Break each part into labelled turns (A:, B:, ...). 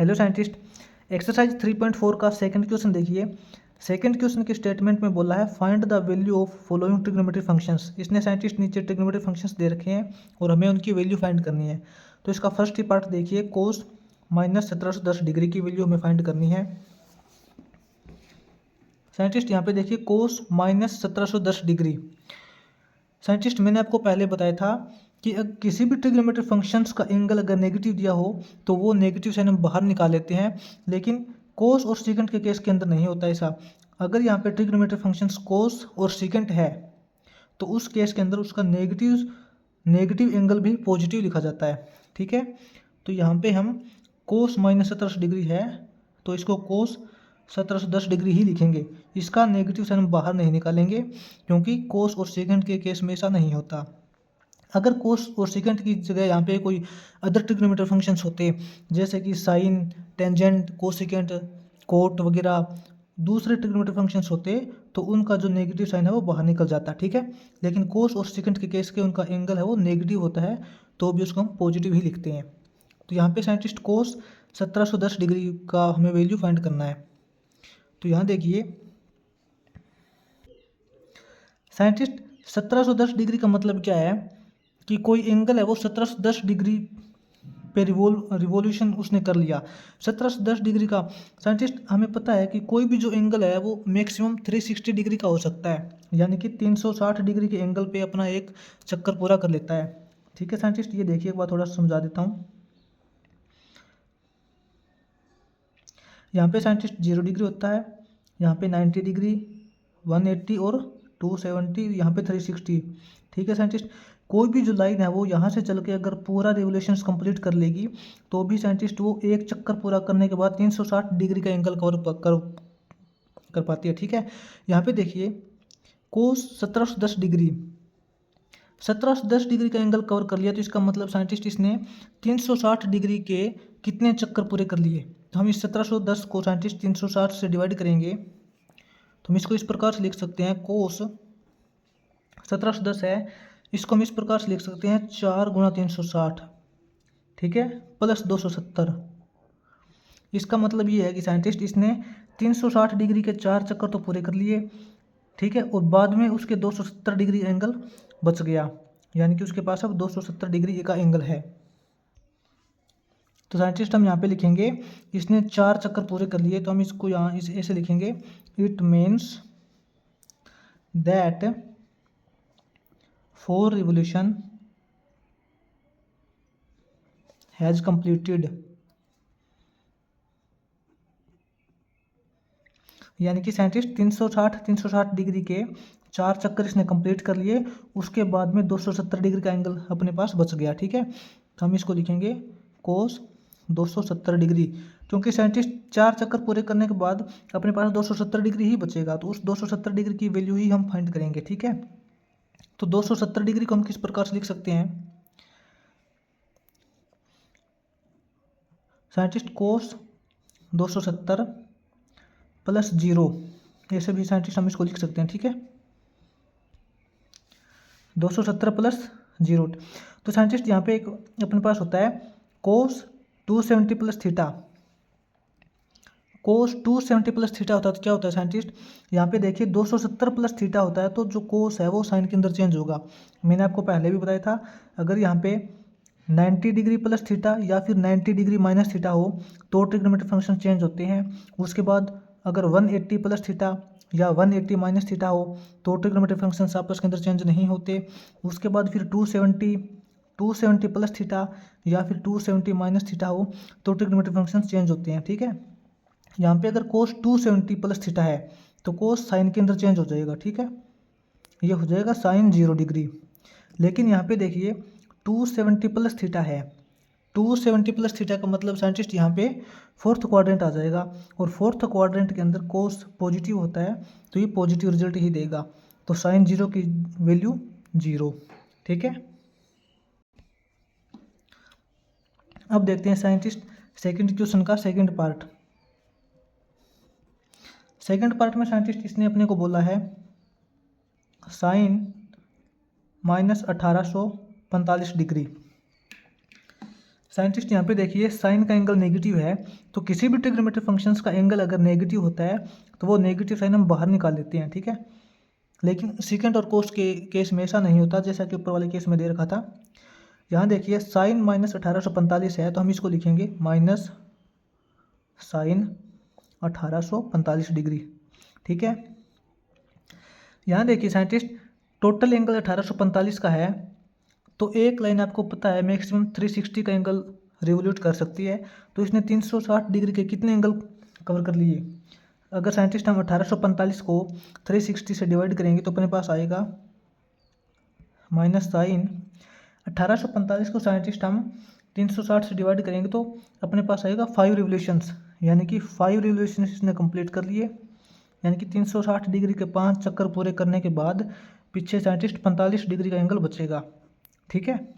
A: Hello scientist, exercise 3.4 का second question देखिए। Second question के स्टेटमेंट में बोला है find the value of following trigonometry functions. इसने साइंटिस्ट नीचे ट्रिग्नोमेट्री फंक्शंस दे रखे हैं और हमें उनकी वैल्यू फाइंड करनी है। तो इसका फर्स्ट ही पार्ट देखिए, कोस -1710 डिग्री की वैल्यू हमें फाइंड करनी है। साइंटिस्ट यहाँ पे देखिए कोस -1710 डिग्री। साइंटिस्ट मैंने आपको पहले बताया था कि अगर किसी भी ट्रिग्नोमेट्री फंक्शंस का एंगल अगर नेगेटिव दिया हो तो वो नेगेटिव साइन हम बाहर निकाल लेते हैं, लेकिन कोस और सीकेंट के केस के अंदर नहीं होता ऐसा। अगर यहाँ पे ट्रिग्नोमेट्री फंक्शंस कोस और सीकेंट है तो उस केस के अंदर उसका नेगेटिव एंगल भी पॉजिटिव लिखा जाता है। ठीक है, तो यहाँ पे हम कोस -17 डिग्री है तो इसको कोस 1710 डिग्री ही लिखेंगे। इसका नेगेटिव साइन हम बाहर नहीं निकालेंगे क्योंकि कोस और सेकेंड के केस में ऐसा नहीं होता। अगर कोस और सेकेंड की जगह यहाँ पे कोई अदर ट्रिग्नोमेट्री फंक्शंस होते जैसे कि साइन, टेंजेंट, कोसेकेंट, कोट वगैरह दूसरे ट्रिग्नोमेट्री फंक्शंस होते तो उनका जो नेगेटिव साइन है वो बाहर निकल जाता। ठीक है, लेकिन कोस और सेकेंड के केस के उनका एंगल है वो नेगेटिव होता है तो भी उसको हम पॉजिटिव ही लिखते हैं। तो यहाँ पे साइंटिस्ट कोस 1710 डिग्री का हमें वैल्यू फाइंड करना है। तो यहाँ देखिए साइंटिस्ट 1710 डिग्री का मतलब क्या है कि कोई एंगल है वो 1710 डिग्री पे रिवोल्यूशन उसने कर लिया। 1710 डिग्री का साइंटिस्ट हमें पता है कि कोई भी जो एंगल है वो मैक्सिमम 360 डिग्री का हो सकता है, यानी कि 360 डिग्री के एंगल पे अपना एक चक्कर पूरा कर लेता है। ठीक है साइंटिस्ट, ये देखिए एक बार थोड़ा समझा देता हूँ। यहाँ पे साइंटिस्ट 0 डिग्री होता है, यहाँ पे 90 डिग्री, 180 और 270, यहाँ पे 360। ठीक है साइंटिस्ट, कोई भी जो लाइन है वो यहाँ से चल के अगर पूरा रिवोल्यूशंस कंप्लीट कर लेगी तो भी साइंटिस्ट वो एक चक्कर पूरा करने के बाद 360 डिग्री का एंगल कर पाती है। ठीक है, यहाँ पे देखिए कोस 1710 डिग्री 1710 डिग्री का एंगल कवर कर लिया तो इसका मतलब साइंटिस्ट इसने 360 डिग्री के कितने चक्कर पूरे कर लिए। तो हम इस 1710 को साइंटिस्ट 360 से डिवाइड करेंगे तो हम इसको इस प्रकार से लिख सकते हैं, कोस 1710 है, इसको हम इस प्रकार से लिख सकते हैं 4 × 360, ठीक है, प्लस 270। इसका मतलब ये है कि साइंटिस्ट इसने 360 डिग्री के 4 चक्कर तो पूरे कर लिए, ठीक है, और बाद में उसके 270 डिग्री एंगल बच गया, यानी कि उसके पास अब 270 डिग्री का एंगल है। तो साइंटिस्ट हम यहाँ पे लिखेंगे इसने 4 चक्कर पूरे कर लिए तो हम इसको यहाँ इस ऐसे लिखेंगे, it means that 4 revolution has completed, यानी कि साइंटिस्ट 360 डिग्री के 4 चक्कर इसने कंप्लीट कर लिए, उसके बाद में 270 डिग्री का एंगल अपने पास बच गया। ठीक है, तो हम इसको लिखेंगे कोस 270 डिग्री, क्योंकि साइंटिस्ट 4 चक्कर पूरे करने के बाद अपने पास 270 डिग्री ही बचेगा तो उस 270 डिग्री की वैल्यू ही हम फाइंड करेंगे। ठीक है, तो 270 डिग्री को हम किस प्रकार से लिख सकते हैं, साइंटिस्ट कोस 270 प्लस 0, ऐसे भी साइंटिस्ट हम इसको लिख सकते हैं। ठीक है, 270 प्लस 0। तो साइंटिस्ट यहाँ पे एक अपने पास होता है कोस 270 प्लस थीटा। कोस 270 प्लस थीटा होता है तो क्या होता है साइंटिस्ट, यहाँ पे देखिए 270 प्लस थीटा होता है तो जो कोस है वो साइन के अंदर चेंज होगा। मैंने आपको पहले भी बताया था, अगर यहाँ पे 90 डिग्री प्लस थीटा या फिर 90 डिग्री माइनस थीटा हो तो ट्रिग्नोमेट्री फंक्शन चेंज होते हैं। उसके बाद अगर 180 प्लस थीटा या 180 माइनस थीटा हो तो ट्रिग्नोमेट्री फंक्शंस आपस के अंदर चेंज नहीं होते। उसके बाद फिर 270 प्लस थीटा या फिर 270 माइनस थीटा हो तो ट्रिग्नोमेट्री फंक्शंस चेंज होते हैं। ठीक है, यहाँ पे अगर कोस 270 प्लस थीटा है तो कोस साइन के अंदर चेंज हो जाएगा। ठीक है, ये हो जाएगा साइन 0 डिग्री। लेकिन यहाँ पे देखिए 270 प्लस थीटा है, 270 प्लस थीटा का मतलब साइंटिस्ट यहाँ पे फोर्थ क्वाड्रेंट आ जाएगा और फोर्थ क्वाड्रेंट के अंदर कोस पॉजिटिव होता है तो ये पॉजिटिव रिजल्ट ही देगा, तो साइन 0 की वैल्यू 0। ठीक है, अब देखते हैं साइंटिस्ट सेकंड क्वेश्चन का सेकंड पार्ट। सेकंड पार्ट में साइंटिस्ट इसने अपने को बोला है साइन -1845 डिग्री। साइंटिस्ट यहाँ पे देखिए साइन का एंगल नेगेटिव है, तो किसी भी ट्रिग्नोमेट्रिक फंक्शंस का एंगल अगर नेगेटिव होता है तो वो नेगेटिव साइन हम बाहर निकाल लेते हैं, ठीक है। लेकिन सीकेंट और कोस के केस में ऐसा नहीं होता, जैसा कि ऊपर वाले केस में दे रखा था। यहाँ देखिए साइन माइनस 1845 है, तो हम इसको लिखेंगे माइनस साइन 1845 डिग्री, ठीक है। यहाँ देखिए साइंटिस्ट टोटल एंगल 1845 का है, तो एक लाइन आपको पता है मैक्सिमम 360 का एंगल रिवोल्यूट कर सकती है, तो इसने 360 डिग्री के कितने एंगल कवर कर लिए। अगर साइंटिस्ट हम 1845 को 360 से डिवाइड करेंगे तो अपने पास आएगा माइनस साइन 1845 को साइंटिस्ट हम 360 से डिवाइड करेंगे तो अपने पास आएगा 5 रिवोल्यूशंस, यानी कि 5 रिवोल्यूशंस इसने कंप्लीट कर लिए, यानी कि 360 डिग्री के 5 चक्कर पूरे करने के बाद पीछे साइंटिस्ट 45 डिग्री का एंगल बचेगा, ठीक है।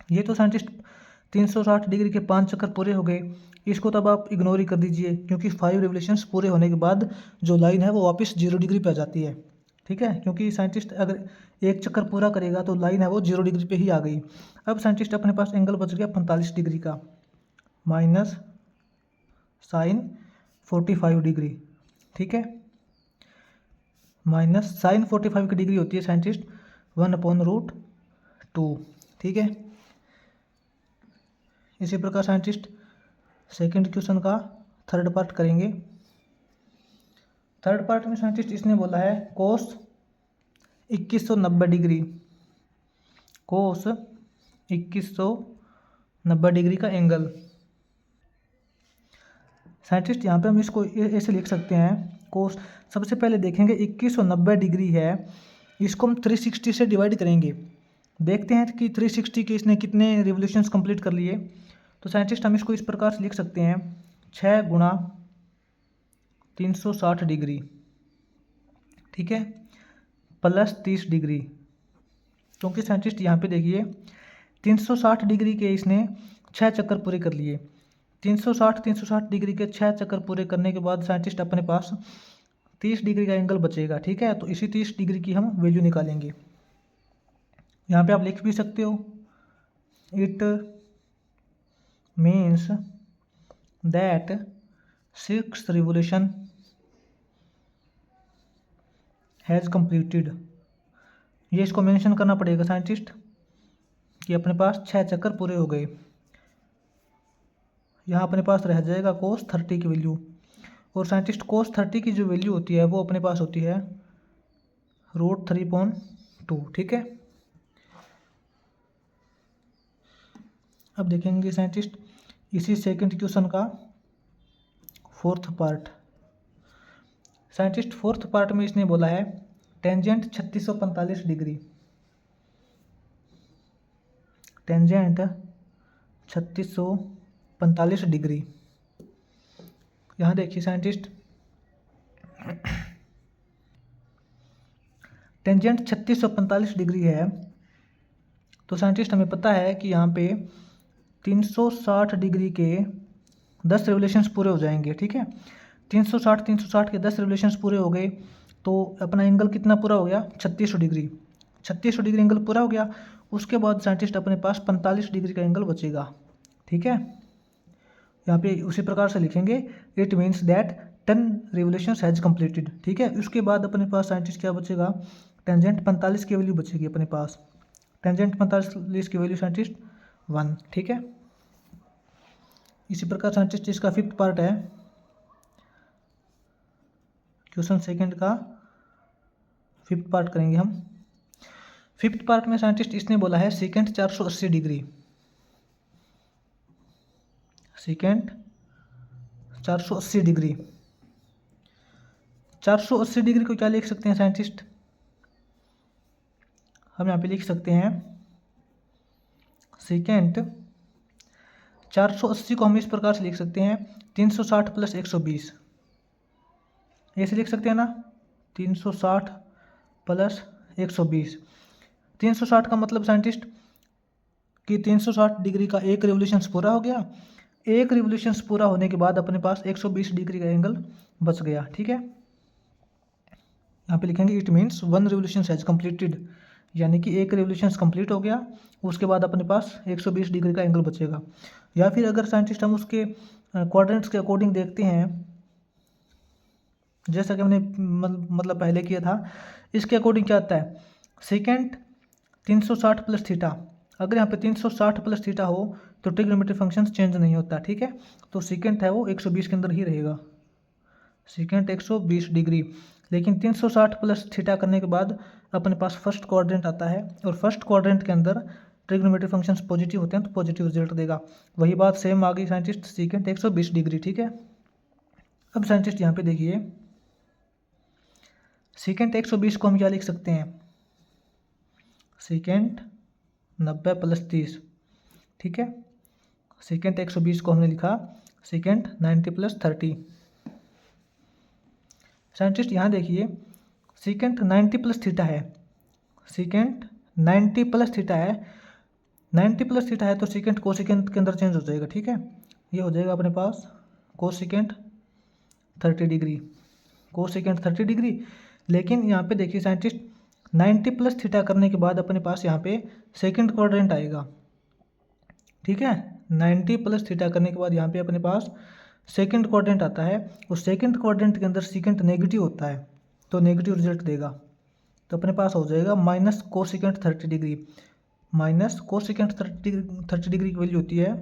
A: ये तो साइंटिस्ट 360 डिग्री के 5 चक्कर पूरे हो गए, इसको तब आप इग्नोर ही कर दीजिए, क्योंकि 5 रिवोल्यूशंस पूरे होने के बाद जो लाइन है वो वापस 0 डिग्री पे आ जाती है, ठीक है। क्योंकि साइंटिस्ट अगर एक चक्कर पूरा करेगा तो लाइन है वो 0 डिग्री पे ही आ गई। अब साइंटिस्ट अपने पास एंगल बच गया 45 डिग्री का, माइनस साइन 45 डिग्री, ठीक है। माइनस साइन 45 की डिग्री होती है साइंटिस्ट 1/√2, ठीक है। इसी प्रकार साइंटिस्ट सेकंड क्वेश्चन का थर्ड पार्ट करेंगे। थर्ड पार्ट में साइंटिस्ट इसने बोला है कोस 2190 डिग्री, कोस 2190 डिग्री का एंगल। साइंटिस्ट यहाँ पे हम इसको ऐसे लिख सकते हैं, कोस सबसे पहले देखेंगे 2190 डिग्री है, इसको हम 360 से डिवाइड करेंगे, देखते हैं कि 360 के इसने कितने रिवोल्यूशंस कंप्लीट कर लिए। तो साइंटिस्ट हम इसको इस प्रकार से लिख सकते हैं 6 गुणा 360 डिग्री, ठीक है, प्लस 30 डिग्री, क्योंकि साइंटिस्ट यहाँ पे देखिए 360 डिग्री के इसने 6 चक्कर पूरे कर लिए। 360 डिग्री के 6 चक्कर पूरे करने के बाद साइंटिस्ट अपने पास 30 डिग्री का एंगल बचेगा, ठीक है। तो इसी 30 डिग्री की हम वैल्यू निकालेंगे। यहाँ पे आप लिख भी सकते हो, it means that 6th revolution has completed. ये इसको मेंशन करना पड़ेगा साइंटिस्ट कि अपने पास 6 चक्कर पूरे हो गए। यहाँ अपने पास रह जाएगा cos 30 की वैल्यू, और साइंटिस्ट cos 30 की जो वैल्यू होती है वो अपने पास होती है √3/2, ठीक है। अब देखेंगे साइंटिस्ट इसी सेकंड क्वेश्चन का fourth part. Scientist fourth part में इसने बोला है टेंजेंट 3645 डिग्री, टेंजेंट 3645 डिग्री। यहाँ देखिए साइंटिस्ट टेंजेंट 3645 डिग्री है, तो साइंटिस्ट हमें पता है कि यहाँ पे 360 डिग्री के 10 रिवोल्यूशंस पूरे हो जाएंगे, ठीक है। 360 के 10 रिवोल्यूशंस पूरे हो गए तो अपना एंगल कितना पूरा हो गया 3600 डिग्री। 3600 डिग्री एंगल पूरा हो गया, उसके बाद साइंटिस्ट अपने पास 45 डिग्री का एंगल बचेगा, ठीक है। यहाँ पे उसी प्रकार से लिखेंगे it means that 10 revolutions has completed, ठीक है। उसके बाद अपने पास साइंटिस्ट क्या बचेगा, टेंजेंट 45 की वैल्यू बचेगी अपने पास, टेंजेंट 45 की वैल्यू साइंटिस्ट 1, ठीक है। इसी प्रकार साइंटिस्ट इसका फिफ्थ पार्ट है, क्वेश्चन सेकंड का फिफ्थ पार्ट करेंगे हम। फिफ्थ पार्ट में साइंटिस्ट इसने बोला है second 480 degree, second 480 degree. 480 degree को क्या लिख सकते हैं साइंटिस्ट, हम यहाँ पे लिख सकते हैं सेकेंड 480 को हम इस प्रकार से लिख सकते हैं 360 + 120, ऐसे लिख सकते हैं ना, 360 + 120। 360 का मतलब साइंटिस्ट कि 360 डिग्री का एक रिवोल्यूशंस पूरा हो गया, एक रिवोल्यूशंस पूरा होने के बाद अपने पास 120 डिग्री का एंगल बच गया, ठीक है। यहाँ पे लिखेंगे it means 1 revolutions has completed, यानी कि एक रिवोल्यूशंस कंप्लीट हो गया, उसके बाद अपने पास 120 डिग्री का एंगल बचेगा। या फिर अगर साइंटिस्ट हम उसके क्वाड्रेंट्स के अकॉर्डिंग देखते हैं, जैसा कि हमने मतलब पहले किया था, इसके अकॉर्डिंग क्या आता है, सेकेंड 360 प्लस थीटा। अगर यहाँ पे 360 प्लस थीटा हो तो ट्रिग्नोमेट्री फंक्शन चेंज नहीं होता, ठीक है। तो सेकेंड है वो 120 के अंदर ही रहेगा, सेकेंड 120 डिग्री। लेकिन 360 प्लस थीटा करने के बाद अपने पास फर्स्ट क्वाड्रेंट आता है, और फर्स्ट क्वाड्रेंट के अंदर ट्रिग्नोमेट्री फंक्शंस पॉजिटिव होते हैं तो पॉजिटिव रिजल्ट देगा। वही बात सेम आ गई साइंटिस्ट, सेकेंड 120 डिग्री, ठीक है। अब साइंटिस्ट यहाँ पे देखिए, सेकेंड 120 को हम क्या लिख सकते हैं, सेकेंड 90 प्लस 30, ठीक है। सेकेंड 120 को हमने लिखा सेकेंड 90 प्लस 30। साइंटिस्ट यहाँ देखिए, सेकेंड 90 प्लस थीटा है, सेकेंड 90 प्लस थीटा है, 90 प्लस थीटा है तो सेकेंड कोसेकेंड के अंदर चेंज हो जाएगा, ठीक है। ये हो जाएगा अपने पास कोसेकेंड 30 डिग्री, कोसेकेंड 30 डिग्री। लेकिन यहाँ पे देखिए साइंटिस्ट, 90 प्लस थीटा करने के बाद अपने पास यहाँ पे सेकेंड क्वाड्रेंट आएगा, ठीक है। 90 प्लस थीटा करने के बाद यहाँ पे अपने पास सेकेंड क्वाड्रेंट आता है, उस सेकेंड क्वाड्रेंट के अंदर सेकेंड नेगेटिव होता है तो नेगेटिव रिजल्ट देगा। तो अपने पास हो जाएगा minus cosecant 30 degree, minus cosecant 30 degree की वैल्यू होती है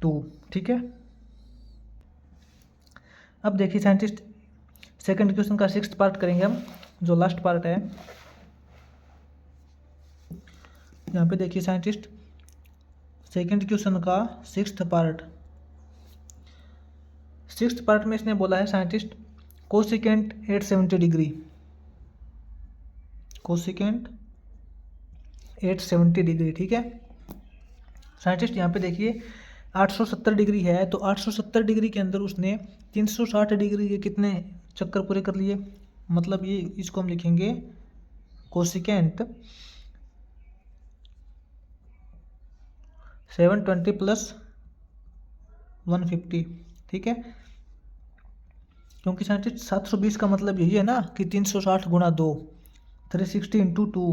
A: 2, ठीक है। अब देखिए साइंटिस्ट, सेकेंड क्वेश्चन का 6th पार्ट करेंगे हम, जो लास्ट पार्ट है। यहाँ पे देखिए साइंटिस्ट, सेकेंड क्वेश्चन का 6th पार्ट, 6th पार्ट में इसने बोला है scientist cosecant 870 degree, cosecant 870 degree, ठीक है। साइंटिस्ट यहाँ पे देखिए 870 डिग्री है, तो 870 डिग्री के अंदर उसने 360 डिग्री के कितने चक्कर पूरे कर लिए, मतलब ये इसको हम लिखेंगे कोसेकेंट 720 प्लस 150, ठीक है। क्योंकि साइंटिस्ट 720 का मतलब यही है ना कि 360 गुणा 2, 360 इंटू 2,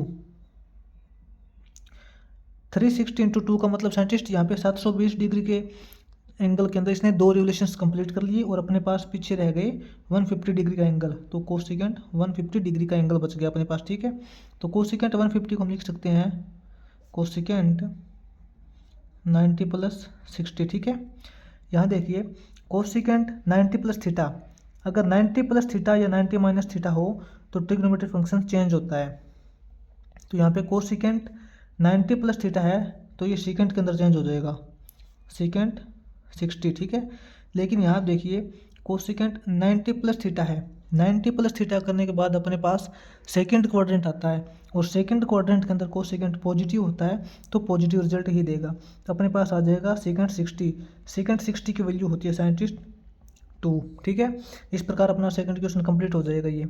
A: 360 इंटू 2 का मतलब साइंटिस्ट यहाँ पे 720 डिग्री के एंगल के अंदर इसने 2 रिवोल्यूशंस कंप्लीट कर लिए, और अपने पास पीछे रह गए 150 डिग्री का एंगल, तो कोसेकेंट 150 डिग्री का एंगल बच गया अपने पास, ठीक है। तो कोसेकेंट 150 को हम लिख सकते हैं कोसेकेंट 90 प्लस 60, ठीक है। यहाँ देखिए कोसेकेंट 90 प्लस थीटा, अगर 90 प्लस थीटा या 90 माइनस थीटा हो तो ट्रिग्नोमेट्री फंक्शन चेंज होता है। तो यहाँ पे कोसेकेंट 90 प्लस थीटा है तो ये सेकेंड के अंदर चेंज हो जाएगा, सेकेंड 60, ठीक है। लेकिन यहाँ देखिए कोसेकेंट 90 प्लस थीटा है, 90 प्लस थीटा करने के बाद अपने पास सेकेंड क्वाड्रेंट आता है, और सेकेंड क्वाड्रेंट के अंदर कोसेकेंट पॉजिटिव होता है तो पॉजिटिव रिजल्ट ही देगा। तो अपने पास आ जाएगा सेकेंड 60, सेकेंड 60 की वैल्यू होती है साइंटिस्ट 2, ठीक है। इस प्रकार अपना सेकेंड क्वेश्चन कंप्लीट हो जाएगा ये।